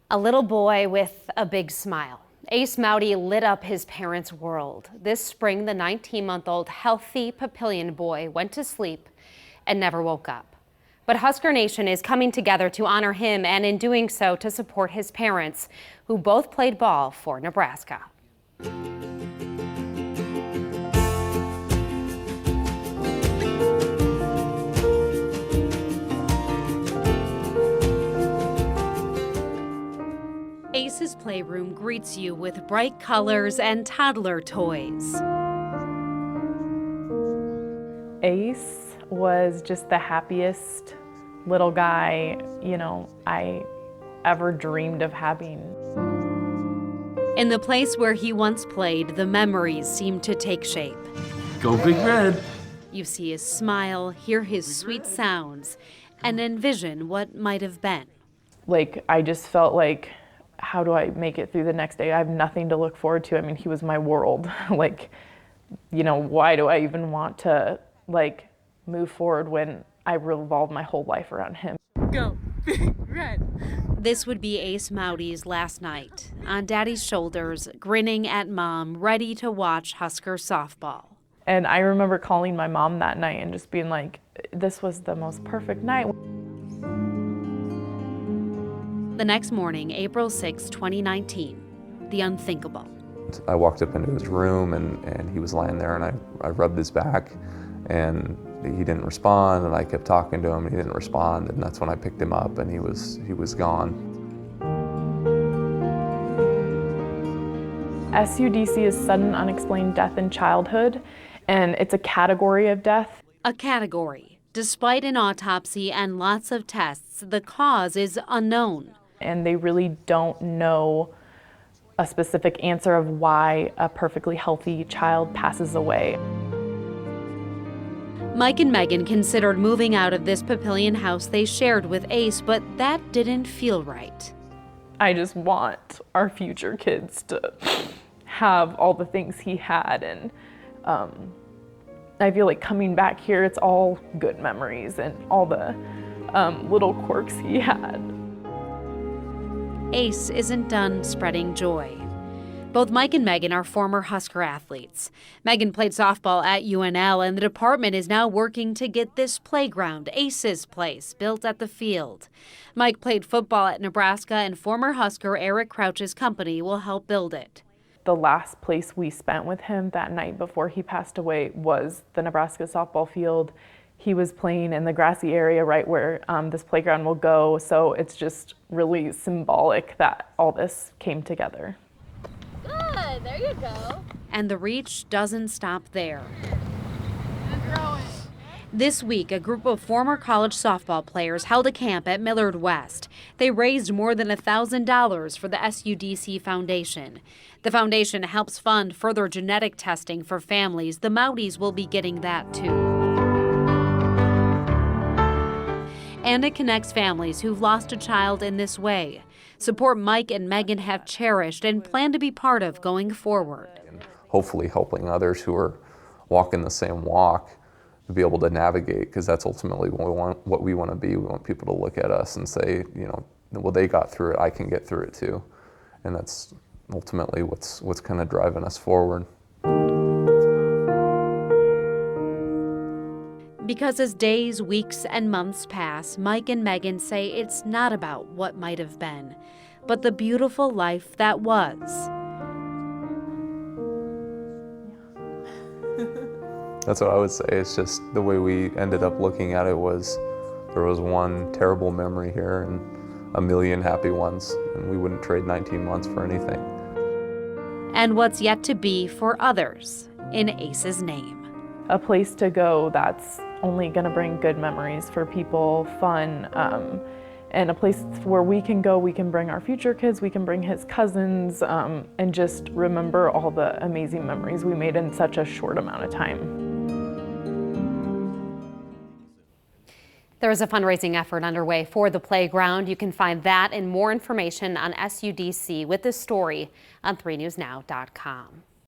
A little boy with a big smile. Ace Moudy lit up his parents' world. This spring, the 19-month-old healthy Papillion boy went to sleep and never woke up. But Husker Nation is coming together to honor him, and in doing so, to support his parents, who both played ball for Nebraska. Ace's playroom greets you with bright colors and toddler toys. Ace was just the happiest little guy, I ever dreamed of having. In the place where he once played, the memories seem to take shape. Go Big Red! You see his smile, hear his sweet sounds, and envision what might have been. I just felt like, how do I make it through the next day? I have nothing to look forward to. I mean, he was my world. Why do I even want to, move forward when I revolved my whole life around him? Go Big Red! This would be Ace Moudy's last night, on Daddy's shoulders, grinning at Mom, ready to watch Husker softball. And I remember calling my mom that night and just being like, this was the most perfect night. The next morning, April 6, 2019, the unthinkable. I walked up into his room and he was lying there, and I rubbed his back and he didn't respond, and I kept talking to him and he didn't respond, and that's when I picked him up and he was gone. SUDC is sudden unexplained death in childhood, and it's a category of death. A category. Despite an autopsy and lots of tests, the cause is unknown. And they really don't know a specific answer of why a perfectly healthy child passes away. Mike and Megan considered moving out of this Papillion house they shared with Ace, but that didn't feel right. I just want our future kids to have all the things he had, and I feel like coming back here, it's all good memories and all the little quirks he had. Ace isn't done spreading joy. Both Mike and Megan are former Husker athletes. Megan played softball at UNL, and the department is now working to get this playground, Ace's Place, built at the field. Mike played football at Nebraska, and former Husker Eric Crouch's company will help build it. The last place we spent with him that night before he passed away was the Nebraska softball field. He was playing in the grassy area right where this playground will go, so it's just really symbolic that all this came together. Good, there you go. And the reach doesn't stop there. This week, a group of former college softball players held a camp at Millard West. They raised more than $1,000 for the SUDC Foundation. The foundation helps fund further genetic testing for families. The Moudys will be getting that too. And it connects families who've lost a child in this way. Support Mike and Megan have cherished and plan to be part of going forward. And hopefully helping others who are walking the same walk to be able to navigate, because that's ultimately what we want to be. We want people to look at us and say, well, they got through it, I can get through it too. And that's ultimately what's kind of driving us forward. Because as days, weeks, and months pass, Mike and Megan say it's not about what might have been, but the beautiful life that was. That's what I would say. It's just the way we ended up looking at it was there was one terrible memory here and a million happy ones, and we wouldn't trade 19 months for anything. And what's yet to be for others in Ace's name. A place to go that's only going to bring good memories for people, fun, and a place where we can go, we can bring our future kids, we can bring his cousins, and just remember all the amazing memories we made in such a short amount of time. There is a fundraising effort underway for the playground. You can find that and more information on SUDC with this story on 3newsnow.com.